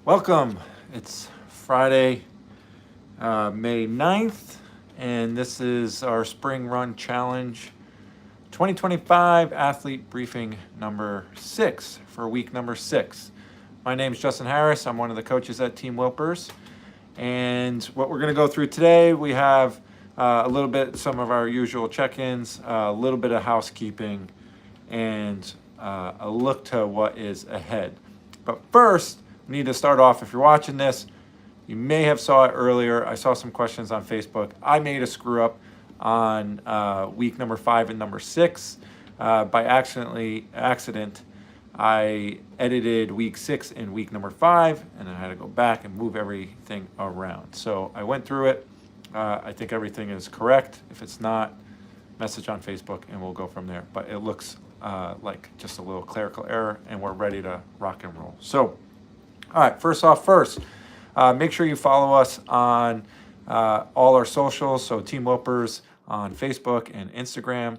Welcome. It's Friday, May 9th, and this is our Spring Run Challenge 2025 Athlete Briefing number 6 for week number 6. My name is Justin Harris. I'm one of the coaches at Team Wilpers. And what we're going to go through today, we have a little bit, some of our usual check-ins, a little bit of housekeeping, and a look to what is ahead. But first, we need to start off. If you're watching this, you may have saw it earlier. I saw some questions on Facebook. I made a screw up on week number 5 and number 6 by accident. I edited week 6 and week number 5, and I had to go back and move everything around. So I went through it. I think everything is correct. If it's not, message on Facebook and we'll go from there. But it looks like just a little clerical error, and we're ready to rock and roll. So, all right, first, make sure you follow us on all our socials. So Team Wilpers on Facebook and Instagram.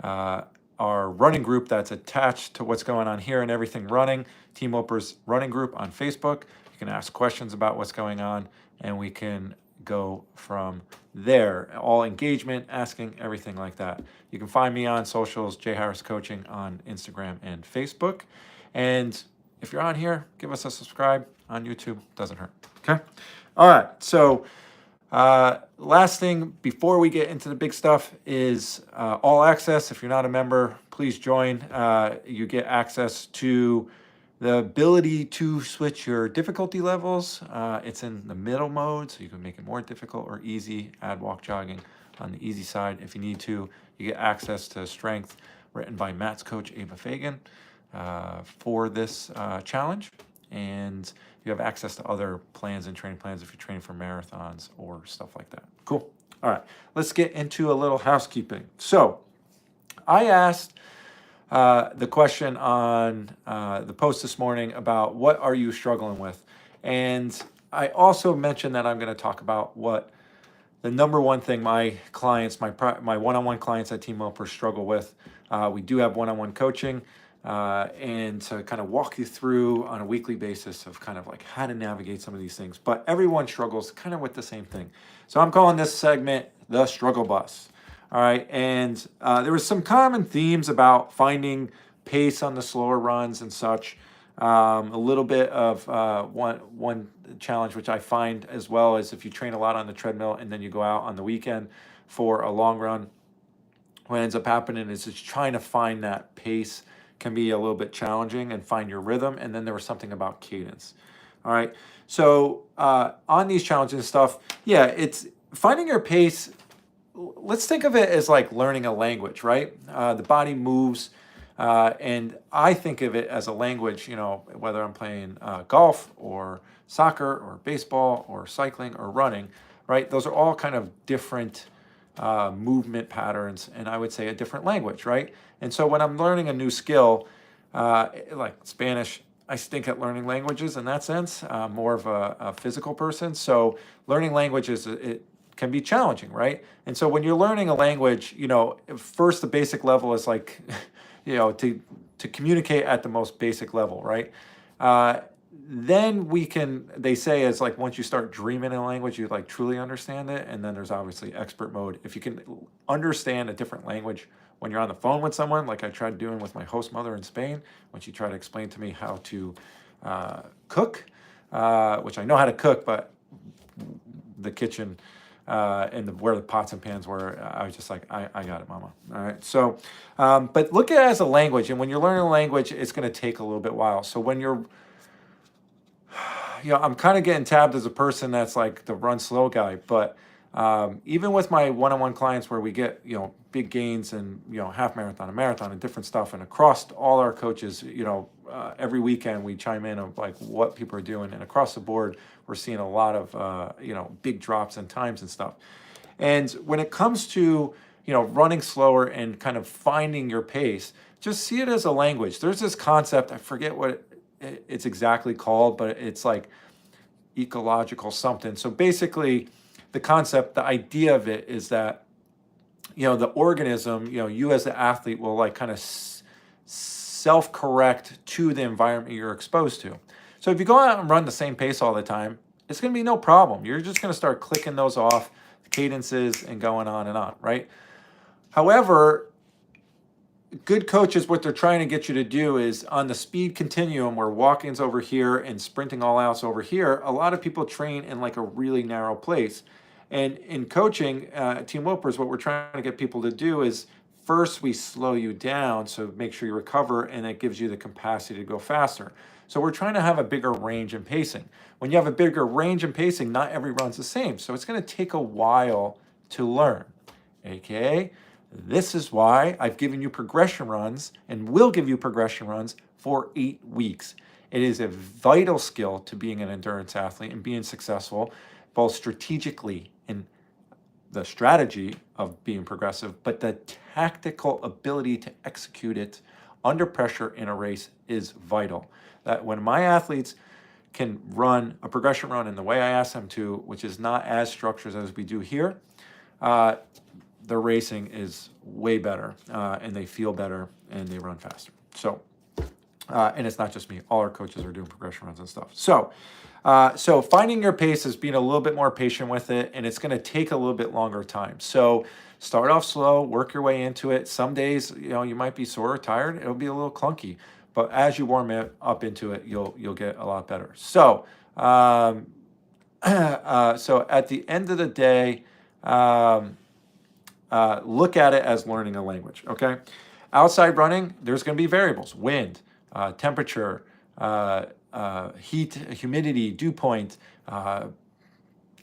Our running group that's attached to what's going on here and everything running, Team Wilpers running group on Facebook. You can ask questions about what's going on, and we can go from there. All engagement, asking, everything like that. You can find me on socials, J Harris Coaching on Instagram and Facebook. And if you're on here, give us a subscribe on YouTube. Doesn't hurt. Okay. All right. So last thing before we get into the big stuff is all access. If you're not a member, please join. You get access to the ability to switch your difficulty levels. It's in the middle mode, so you can make it more difficult or easy. Add walk jogging on the easy side if you need to. You get access to strength written by Matt's coach, Ava Fagan, for this challenge. And you have access to other plans and training plans if you're training for marathons or stuff like that. Cool. All right, let's get into a little housekeeping. So I asked the question on the post this morning about what are you struggling with? And I also mentioned that I'm going to talk about what the number one thing my clients, my one-on-one clients at Team Wilpers struggle with. We do have one-on-one coaching, and to kind of walk you through on a weekly basis of kind of like how to navigate some of these things. But everyone struggles kind of with the same thing. So I'm calling this segment the struggle bus. All right, and there was some common themes about finding pace on the slower runs and such. A little bit of one challenge, which I find as well, is if you train a lot on the treadmill and then you go out on the weekend for a long run, what ends up happening is just trying to find that pace can be a little bit challenging and find your rhythm. And then there was something about cadence. All right, so on these challenges and stuff, yeah, it's finding your pace. Let's think of it as like learning a language, right? The body moves, and I think of it as a language, you know, whether I'm playing golf or soccer or baseball or cycling or running, right? Those are all kind of different movement patterns, and I would say a different language, right? And so when I'm learning a new skill, like Spanish, I stink at learning languages in that sense. More of a physical person. So learning languages, it can be challenging, right? And so when you're learning a language, you know, first the basic level is like, you know, to communicate at the most basic level, right? Then they say it's like once you start dreaming in a language, you like truly understand it. And then there's obviously expert mode. If you can understand a different language when you're on the phone with someone, like I tried doing with my host mother in Spain, when she tried to explain to me how to cook, which I know how to cook, but the kitchen and where the pots and pans were, I was just like, I got it, mama. All right. So, but look at it as a language. And when you're learning a language, it's going to take a little bit while. So when you're, you know, I'm kind of getting tabbed as a person that's like the run slow guy, but even with my one-on-one clients where we get, you know, big gains and, you know, half marathon and marathon and different stuff, and across all our coaches, you know, every weekend we chime in of like what people are doing, and across the board, we're seeing a lot of, you know, big drops in times and stuff. And when it comes to, you know, running slower and kind of finding your pace, just see it as a language. There's this concept, I forget what it's exactly called, but it's like ecological something. So basically the concept, the idea of it is that, you know, the organism, you know, you as the athlete will like kind of self-correct to the environment you're exposed to. So if you go out and run the same pace all the time, it's going to be no problem. You're just going to start clicking those off, cadences, and going on, right? However, good coaches, what they're trying to get you to do is on the speed continuum where walking's over here and sprinting all out's over here, a lot of people train in like a really narrow place. And in coaching, Team Wilpers, what we're trying to get people to do is first we slow you down, so make sure you recover, and it gives you the capacity to go faster. So we're trying to have a bigger range in pacing. When you have a bigger range in pacing, not every run's the same. So it's going to take a while to learn, aka this is why I've given you progression runs and will give you progression runs for 8 weeks. It is a vital skill to being an endurance athlete and being successful, both strategically in the strategy of being progressive, but the tactical ability to execute it under pressure in a race is vital. That when my athletes can run a progression run in the way I ask them to, which is not as structured as we do here, the racing is way better, and they feel better, and they run faster. So, and it's not just me. All our coaches are doing progression runs and stuff. So, so finding your pace is being a little bit more patient with it, and it's going to take a little bit longer time. So start off slow, work your way into it. Some days, you might be sore or tired. It'll be a little clunky, but as you warm it up into it, you'll get a lot better. So, so at the end of the day, look at it as learning a language, okay? Outside running, there's going to be variables: wind, temperature, heat, humidity, dew point,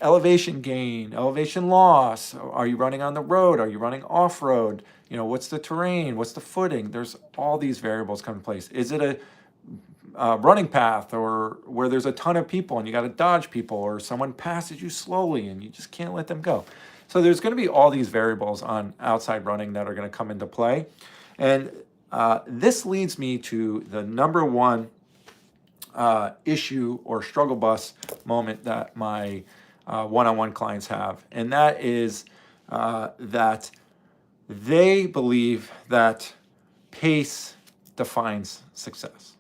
elevation gain, elevation loss. Are you running on the road? Are you running off-road? What's the terrain? What's the footing? There's all these variables come into place. Is it a running path or where there's a ton of people and you got to dodge people, or someone passes you slowly and you just can't let them go? So there's going to be all these variables on outside running that are going to come into play. And this leads me to the number one issue or struggle bus moment that my one-on-one clients have. And that is that they believe that pace defines success.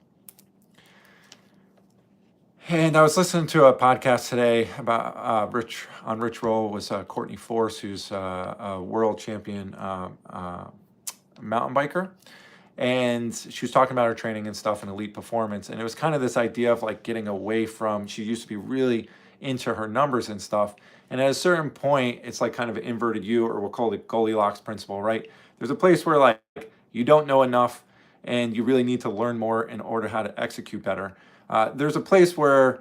And I was listening to a podcast today about Rich Roll was Courtney Force, who's a world champion mountain biker. And she was talking about her training and stuff and elite performance. And it was kind of this idea of like getting away from, she used to be really into her numbers and stuff. And at a certain point, it's like kind of an inverted U, or we'll call it Goldilocks principle, right? There's a place where like you don't know enough and you really need to learn more in order how to execute better. There's a place where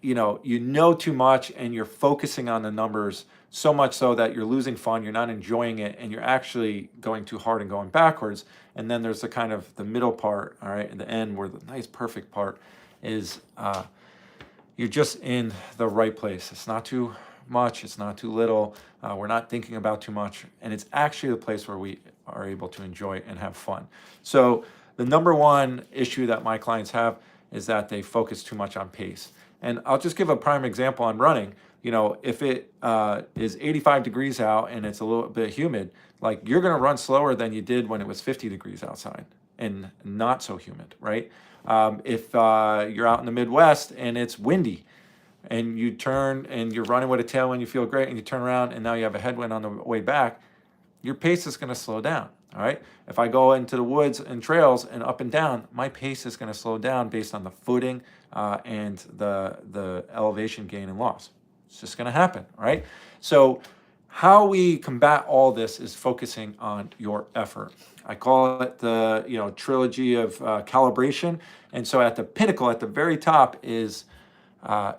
you know too much and you're focusing on the numbers so much so that you're losing fun, you're not enjoying it, and you're actually going too hard and going backwards. And then there's the kind of the middle part, all right, at the end where the nice perfect part is you're just in the right place. It's not too much, it's not too little, we're not thinking about too much, and it's actually the place where we are able to enjoy and have fun. So the number one issue that my clients have is that they focus too much on pace. And I'll just give a prime example on running. If it is 85 degrees out and it's a little bit humid, like you're going to run slower than you did when it was 50 degrees outside and not so humid, right? If you're out in the Midwest and it's windy and you turn and you're running with a tailwind, you feel great, and you turn around and now you have a headwind on the way back, your pace is going to slow down. All right. If I go into the woods and trails and up and down, my pace is going to slow down based on the footing and the elevation gain and loss. It's just going to happen. All right. So how we combat all this is focusing on your effort. I call it the trilogy of calibration. And so at the pinnacle, at the very top, is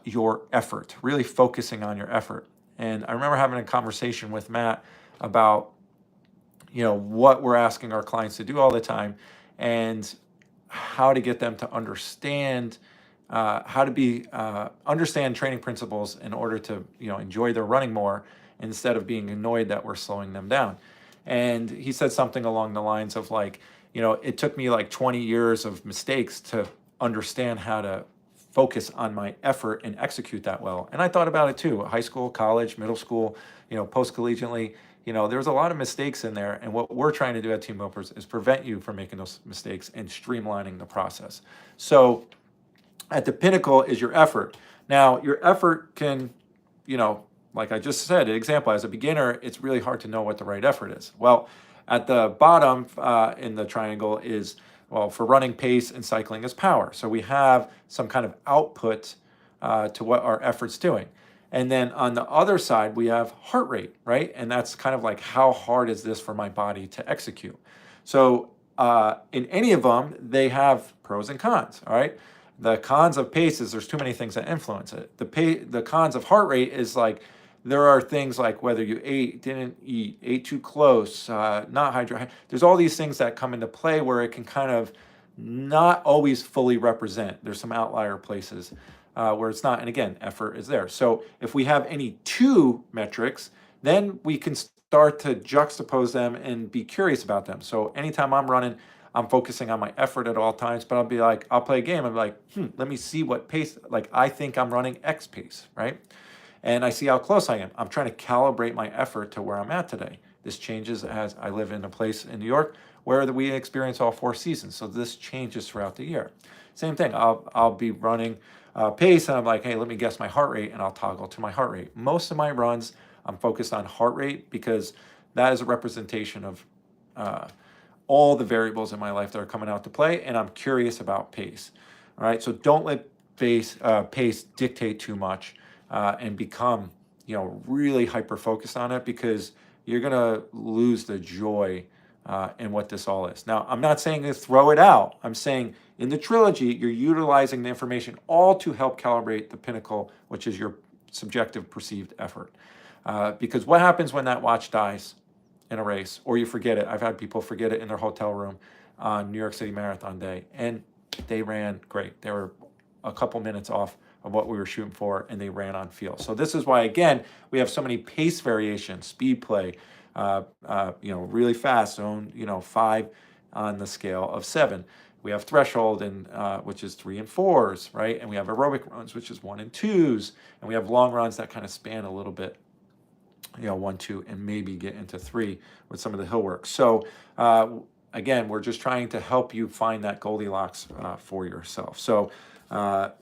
your effort. Really focusing on your effort. And I remember having a conversation with Matt about what we're asking our clients to do all the time and how to get them to understand how to understand training principles in order to enjoy their running more instead of being annoyed that we're slowing them down. And he said something along the lines of like, it took me like 20 years of mistakes to understand how to focus on my effort and execute that well. And I thought about it too: high school, college, middle school, post-collegiately. There's a lot of mistakes in there, and what we're trying to do at Team Wilpers is prevent you from making those mistakes and streamlining the process. So at the pinnacle is your effort. Now, your effort can, like I just said, an example, as a beginner, it's really hard to know what the right effort is. Well, at the bottom in the triangle is, well, for running, pace, and cycling is power. So we have some kind of output to what our effort's doing. And then on the other side, we have heart rate, right? And that's kind of like, how hard is this for my body to execute? So in any of them, they have pros and cons, all right? The cons of pace is there's too many things that influence it. The cons of heart rate is like, there are things like whether you didn't eat, ate too close, not hydrated. There's all these things that come into play where it can kind of not always fully represent. There's some outlier places where it's not. And again, effort is there. So if we have any two metrics, then we can start to juxtapose them and be curious about them. So anytime I'm running, I'm focusing on my effort at all times, but I'll be like, I'll play a game. I'm like, let me see what pace, like I think I'm running X pace, right? And I see how close I am. I'm trying to calibrate my effort to where I'm at today. This changes as I live in a place in New York where we experience all 4 seasons. So this changes throughout the year. Same thing, I'll be running pace and I'm like, hey, let me guess my heart rate, and I'll toggle to my heart rate. Most of my runs, I'm focused on heart rate because that is a representation of all the variables in my life that are coming out to play, and I'm curious about pace. All right, so don't let pace dictate too much. And become, really hyper-focused on it, because you're going to lose the joy in what this all is. Now, I'm not saying to throw it out. I'm saying in the trilogy, you're utilizing the information all to help calibrate the pinnacle, which is your subjective perceived effort. Because what happens when that watch dies in a race, or you forget it? I've had people forget it in their hotel room on New York City Marathon Day, and they ran great. They were a couple minutes off of what we were shooting for, and they ran on feel. So this is why, again, we have so many pace variations, speed play, really fast, zone, 5 on the scale of 7. We have threshold, and which is 3 and 4s, right? And we have aerobic runs, which is 1 and 2s, and we have long runs that kind of span a little bit, 1, 2, and maybe get into 3 with some of the hill work. So again, we're just trying to help you find that Goldilocks for yourself. So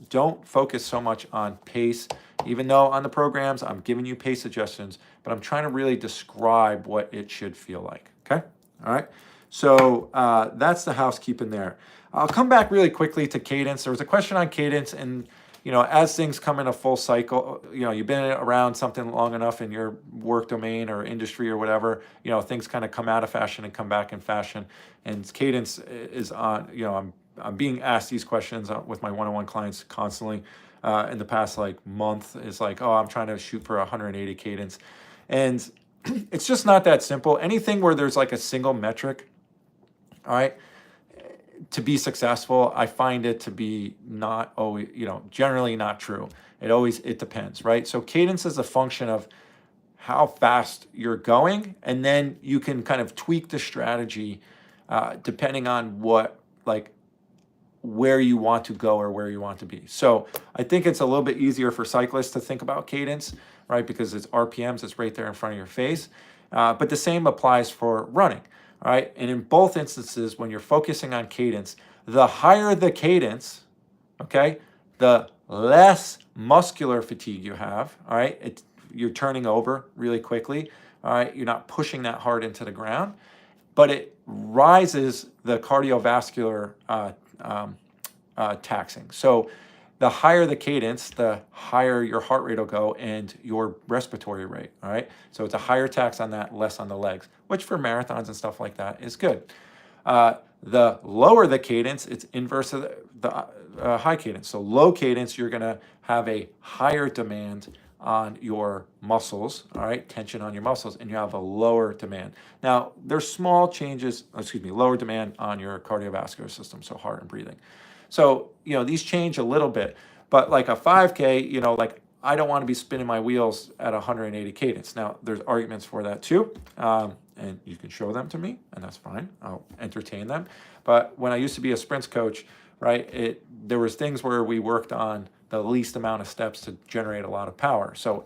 don't focus so much on pace, even though on the programs I'm giving you pace suggestions, but I'm trying to really describe what it should feel like. Okay. All right. So that's the housekeeping there. I'll come back really quickly to cadence. There was a question on cadence, and as things come in a full cycle, you've been around something long enough in your work domain or industry or whatever, things kind of come out of fashion and come back in fashion, and cadence is on, I'm being asked these questions with my one-on-one clients constantly in the past month. Is like, oh, I'm trying to shoot for 180 cadence. And it's just not that simple. Anything where there's a single metric, all right, to be successful, I find it to be not always, generally not true. It depends, right? So cadence is a function of how fast you're going, and then you can kind of tweak the strategy depending on where you want to go or where you want to be. So I think it's a little bit easier for cyclists to think about cadence, right? Because it's RPMs, it's right there in front of your face. But the same applies for running, all right? And in both instances, when you're focusing on cadence, the higher the cadence, okay, the less muscular fatigue you have, all right? You're turning over really quickly, all right? You're not pushing that hard into the ground, but it rises the cardiovascular taxing. So the higher the cadence, the higher your heart rate will go and your respiratory rate, all right? So it's a higher tax on that, less on the legs, which for marathons and stuff like that is good. The lower the cadence, it's inverse of the high cadence. So low cadence, you're gonna have a higher demand on your muscles, all right, tension on your muscles, and you have a lower demand. Now, there's small changes, lower demand on your cardiovascular system, so heart and breathing. So, these change a little bit, but like a 5K, I don't want to be spinning my wheels at 180 cadence. Now, there's arguments for that too, and you can show them to me, and that's fine. I'll entertain them. But when I used to be a sprints coach, right, there was things where we worked on the least amount of steps to generate a lot of power. So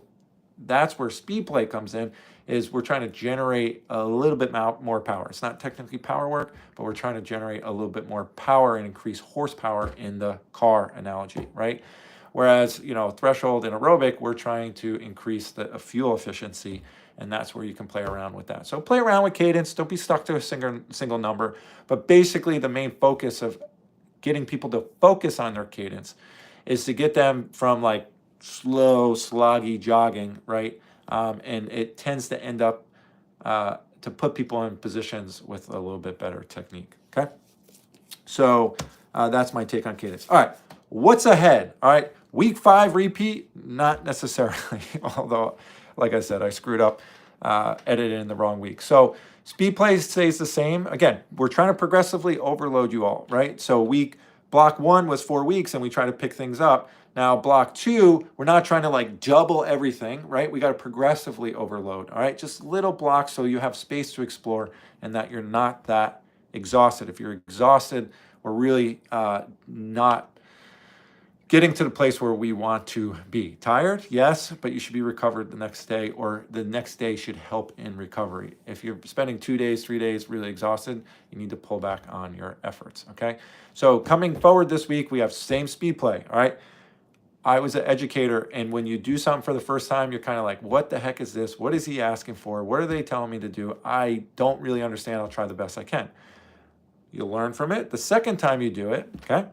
that's where speed play comes in, is we're trying to generate a little bit more power. It's not technically power work, but we're trying to generate a little bit more power and increase horsepower in the car analogy, right? Whereas, threshold and aerobic, we're trying to increase the fuel efficiency, and that's where you can play around with that. So play around with cadence. Don't be stuck to a single number. But basically, the main focus of getting people to focus on their cadence is to get them from like slow, sloggy jogging, right? And it tends to end up to put people in positions with a little bit better technique, okay? So that's my take on cadence. All right, what's ahead? All right, week 5 repeat? Not necessarily, although, like I said, I screwed up, edited in the wrong week. So speed play stays the same. Again, we're trying to progressively overload you all, right? So block 1 was 4 weeks, and we try to pick things up. Now, block 2, we're not trying to like double everything, right? We got to progressively overload, all right? Just little blocks so you have space to explore and that you're not that exhausted. If you're exhausted, we're really not getting to the place where we want to be. Tired? Yes, but you should be recovered the next day, or the next day should help in recovery. If you're spending 2 days, 3 days really exhausted, you need to pull back on your efforts, okay? So coming forward this week, we have same speed play, all right? I was an educator, and when you do something for the first time, you're kind of like, what the heck is this? What is he asking for? What are they telling me to do? I don't really understand. I'll try the best I can. You'll learn from it. The second time you do it, okay?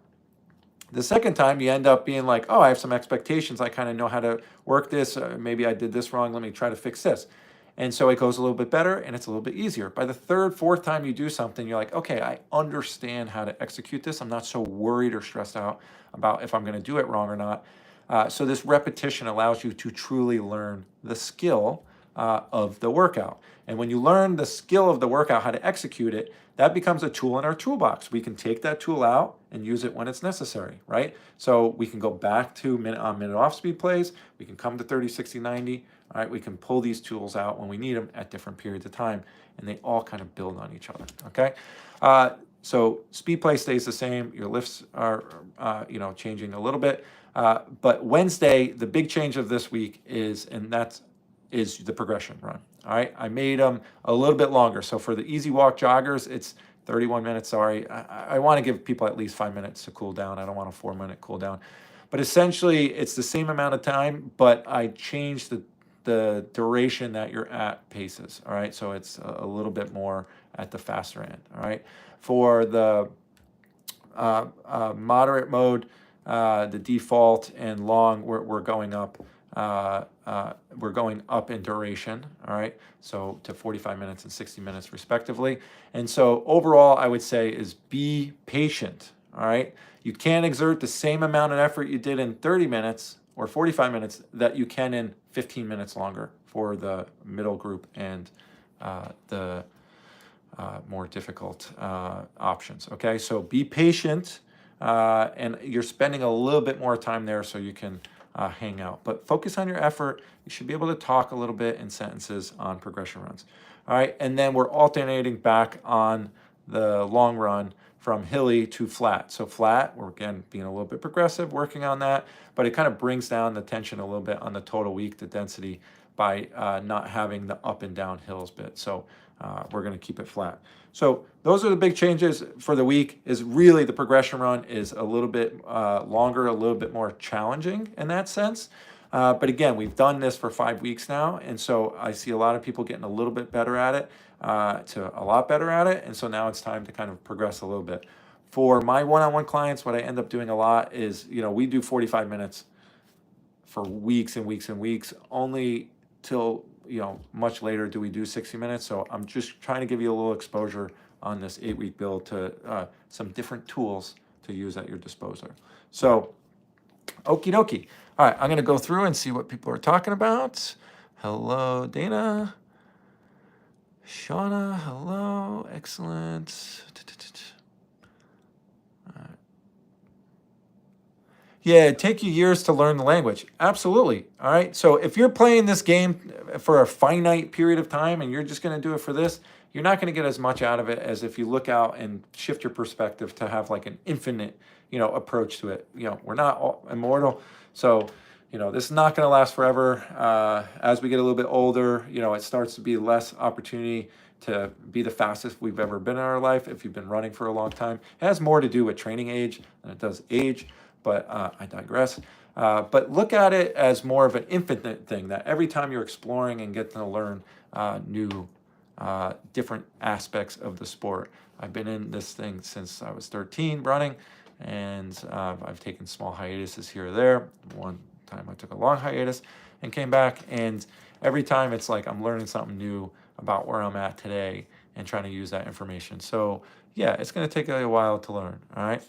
The second time you end up being like, oh, I have some expectations. I kind of know how to work this. Maybe I did this wrong. Let me try to fix this. And so it goes a little bit better, and it's a little bit easier. By the third, fourth time you do something, you're like, okay, I understand how to execute this. I'm not so worried or stressed out about if I'm going to do it wrong or not. So this repetition allows you to truly learn the skill of the workout. And when you learn the skill of the workout, how to execute it, that becomes a tool in our toolbox. We can take that tool out and use it when it's necessary, right? So we can go back to minute on, minute off speed plays. We can come to 30, 60, 90. All right, we can pull these tools out when we need them at different periods of time, and they all kind of build on each other, okay? So speed play stays the same. Your lifts are, changing a little bit. But Wednesday, the big change of this week is the progression run. All right, I made them a little bit longer. So for the easy walk joggers, it's 31 minutes. Sorry, I want to give people at least 5 minutes to cool down. I don't want a 4-minute cool down. But essentially, it's the same amount of time, but I changed the duration that you're at paces. All right, so it's a little bit more at the faster end. All right, for the moderate mode, the default and long, we're going up. We're going up in duration, all right? So to 45 minutes and 60 minutes respectively. And so overall, I would say is be patient, all right? You can't exert the same amount of effort you did in 30 minutes or 45 minutes that you can in 15 minutes longer for the middle group and the more difficult options, okay? So be patient, and you're spending a little bit more time there so you can hang out. But focus on your effort. You should be able to talk a little bit in sentences on progression runs. All right, and then we're alternating back on the long run from hilly to flat. So flat, we're again being a little bit progressive, working on that, but it kind of brings down the tension a little bit on the total week, the density, by not having the up and down hills bit. So we're going to keep it flat. So those are the big changes for the week. Is really the progression run is a little bit longer, a little bit more challenging in that sense. But again, we've done this for 5 weeks now, and so I see a lot of people getting a little bit better at it, to a lot better at it, and so now it's time to kind of progress a little bit. For my one-on-one clients, what I end up doing a lot is, we do 45 minutes for weeks and weeks and weeks, only till much later do we do 60 minutes. So I'm just trying to give you a little exposure on this 8-week build to some different tools to use at your disposal. So, okie dokie. All right, I'm going to go through and see what people are talking about. Hello, Dana. Shauna, hello. Excellent. All right. Yeah, it'd take you years to learn the language. Absolutely. All right. So if you're playing this game for a finite period of time and you're just going to do it for this, you're not going to get as much out of it as if you look out and shift your perspective to have like an infinite, approach to it. We're not all immortal. So, this is not going to last forever. As we get a little bit older, it starts to be less opportunity to be the fastest we've ever been in our life if you've been running for a long time. It has more to do with training age than it does age, but I digress. But look at it as more of an infinite thing, that every time you're exploring and getting to learn new, different aspects of the sport. I've been in this thing since I was 13 running, and I've taken small hiatuses here or there. One time I took a long hiatus and came back, and every time it's like I'm learning something new about where I'm at today and trying to use that information. So yeah, it's going to take a while to learn. All right.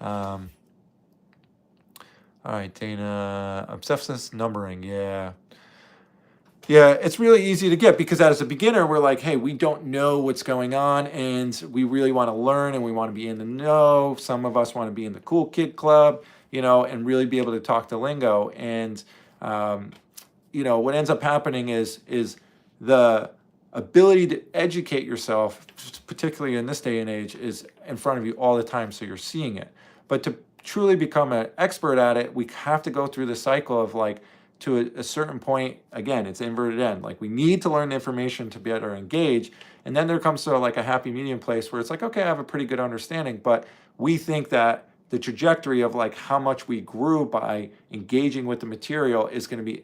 All right, Dana, obsessive numbering. Yeah, it's really easy to get, because as a beginner, we're like, hey, we don't know what's going on, and we really want to learn, and we want to be in the know. Some of us want to be in the cool kid club, and really be able to talk the lingo. And what ends up happening is the ability to educate yourself, particularly in this day and age, is in front of you all the time, so you're seeing it. But to truly become an expert at it, we have to go through the cycle of like, to a certain point, again, it's inverted end. Like, we need to learn the information to better engage. And then there comes to like a happy medium place where it's like, okay, I have a pretty good understanding, but we think that the trajectory of like how much we grew by engaging with the material is going to be,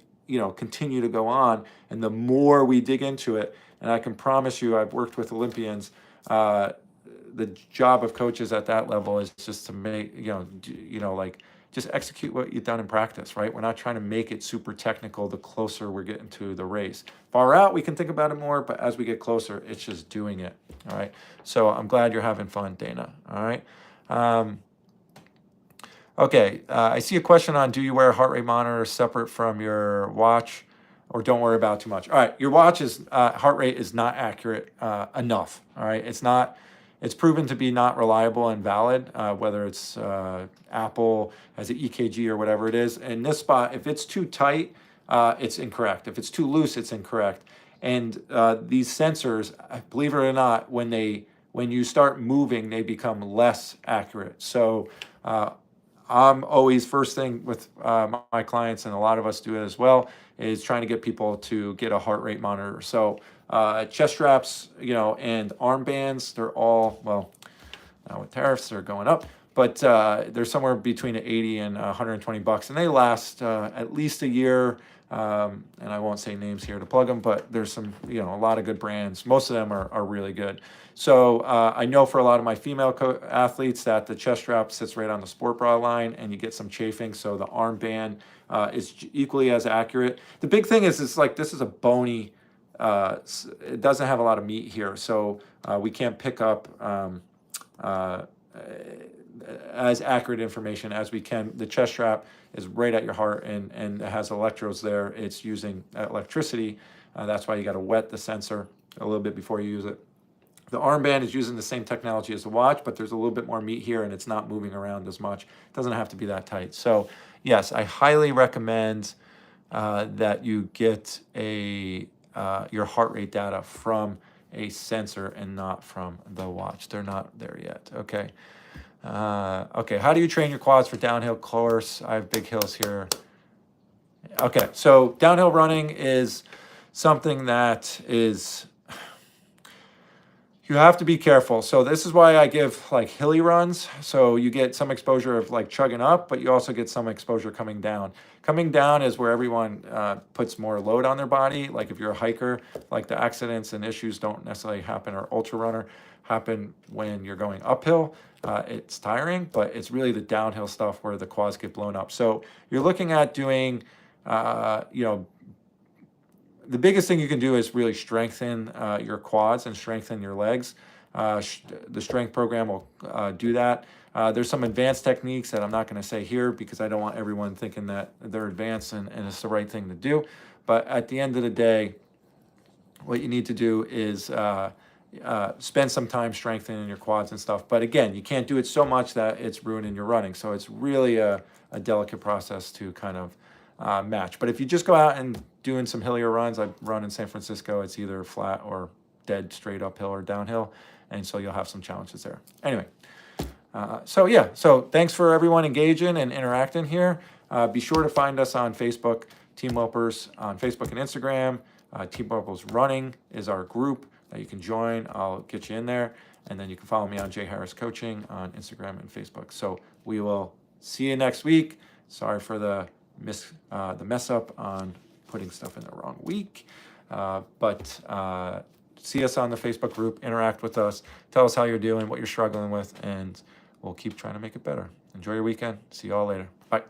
continue to go on. And the more we dig into it, and I can promise you, I've worked with Olympians, the job of coaches at that level is just to make, just execute what you've done in practice, right? We're not trying to make it super technical the closer we're getting to the race. Far out, we can think about it more, but as we get closer, it's just doing it, all right? So I'm glad you're having fun, Dana, all right? Okay, I see a question on, do you wear a heart rate monitor separate from your watch, or don't worry about it too much? All right, your watch's heart rate is not accurate enough, all right? It's proven to be not reliable and valid, whether it's Apple has an EKG or whatever it is. In this spot, if it's too tight, it's incorrect. If it's too loose, it's incorrect. And these sensors, believe it or not, when you start moving, they become less accurate. So I'm always, first thing with my clients, and a lot of us do it as well, is trying to get people to get a heart rate monitor. So chest straps, and armbands, they're all, well, now with tariffs, they're going up, but they're somewhere between 80 and 120 bucks, and they last at least a year. And I won't say names here to plug them, but there's some, a lot of good brands. Most of them are really good. So I know for a lot of my female athletes that the chest strap sits right on the sport bra line, and you get some chafing. So the armband is equally as accurate. The big thing is, it's like, this is a bony, it doesn't have a lot of meat here, so we can't pick up as accurate information as we can. The chest strap is right at your heart, and it has electrodes there. It's using electricity. That's why you got to wet the sensor a little bit before you use it. The armband is using the same technology as the watch, but there's a little bit more meat here, and it's not moving around as much. It doesn't have to be that tight. So yes, I highly recommend that you get your heart rate data from a sensor and not from the watch. They're not there yet. Okay. Okay. How do you train your quads for downhill course? I have big hills here. Okay. So downhill running is something that is, you have to be careful. So this is why I give like hilly runs. So you get some exposure of like chugging up, but you also get some exposure coming down. Coming down is where everyone puts more load on their body. Like if you're a hiker, like the accidents and issues don't necessarily happen, or ultra runner happen when you're going uphill. It's tiring, but it's really the downhill stuff where the quads get blown up. So you're looking at doing, the biggest thing you can do is really strengthen your quads and strengthen your legs. The strength program will do that. There's some advanced techniques that I'm not going to say here, because I don't want everyone thinking that they're advanced and it's the right thing to do. But at the end of the day, what you need to do is spend some time strengthening your quads and stuff. But again, you can't do it so much that it's ruining your running. So it's really a delicate process to kind of match. But if you just go out and doing some hillier runs, I've run in San Francisco, it's either flat or dead straight uphill or downhill, and so you'll have some challenges there. Anyway, so thanks for everyone engaging and interacting here. Be sure to find us on Facebook, Team Wilpers on Facebook and Instagram. Team Wilpers Running is our group that you can join. I'll get you in there. And then you can follow me on J Harris Coaching on Instagram and Facebook. So we will see you next week. Sorry for the mess up on putting stuff in the wrong week. But see us on the Facebook group, interact with us, tell us how you're doing, what you're struggling with, and we'll keep trying to make it better. Enjoy your weekend. See you all later. Bye.